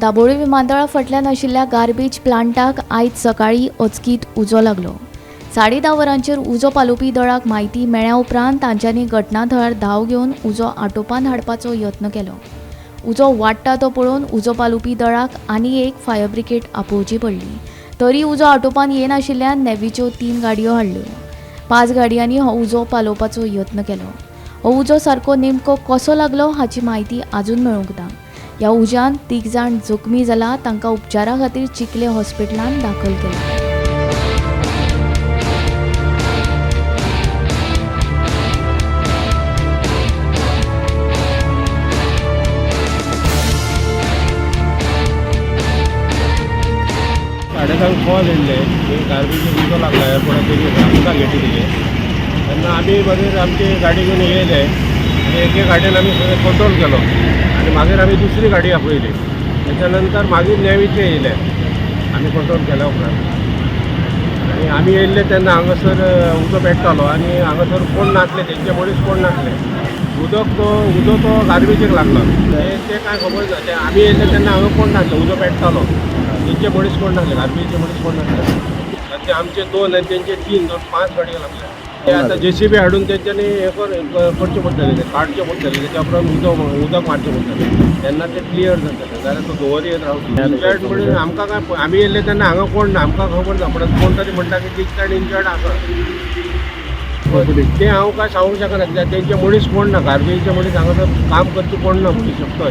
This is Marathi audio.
दाबोळी विमानतळा फाटल्यान आशिल्ल्या गार्बेज प्लांटाक आयज सकाळी अचकीत उजो लागलो। 10:30 वरांचेर उजो पालोवपी दळाक म्हायती मेळ्ळ्या उपरांत तांच्यांनी घटनाथळार धांव घेवन उजो आटोपांत हाडपाचो यत्न केलो। उजो वाडटा तो पळोवन उजो पालोवपी दळाक आनी एक फायर ब्रिगेड आपोवची पडली। तरी उजो आटोपांत येनाशिल्ल्यान नेव्हीच्यो 3 गाडयो हाडल्यो। 5 गाडयांनी हो उजो पालोवपाचो यत्न केलो। हो उजो सारको नेमको कसो लागलो हाची म्हायती आजून मेळूंक ना। ह्या उज्यान 3 जाण जखमी जाला, तांकां उपचारा खातीर चिखले हॉस्पिटलांत दाखल केला। साडेसांक कॉल येयल्ले की गार्बेज उजो लागला एअरपोर्टाचेर आमकां घेटी दिले तेन्ना आमी मागीर आमची गाडी घेवन येयले आनी एके गाडयेन आमी कंट्रोल केलो आनी मागीर आमी दुसरी गाडी आपयली। त्याच्या नंतर मागीर नेवीचे येयले आमी कंट्रोल केल्या उपरांत आनी आमी येयल्ले तेन्ना हांगासर उजो पेट्टालो आनी हांगासर कोण नासले, तेंचे मनीस कोण नासले। उजो तो गार्बेजीक लागलो ते काय खबर ना। ते आमी येयल्ले तेन्ना हांगा कोण नासले, उजो पेट्टालो, तेंचे मनीस कोण नासले, गार्बेजीचे मनीस कोण नासले। ते आमचे 2 आनी तेंचे 3 5 गाडयो लागल्या। ते आतां JCB हाडून तेंच्यांनी हे करचे पडटले, ते काडचे पडटले, तेच्या उपरांत उदक मारचें पडटलें, तेन्ना ते क्लियर जातले। जाल्यार तो दवरयत रावतलो। इंजर्ड म्हणून आमकां काय, आमी येयल्ले तेन्ना हांगा कोण ना, आमकां खबर ना, पण कोण तरी म्हणटा की कितकाड इंजर्ड आसा ते हांव काय सांगूंक शकना, कित्याक तेंचे मनीस कोण ना, गार्बेजीचे मनीस हांगासर काम करचे कोण ना म्हणून शकता।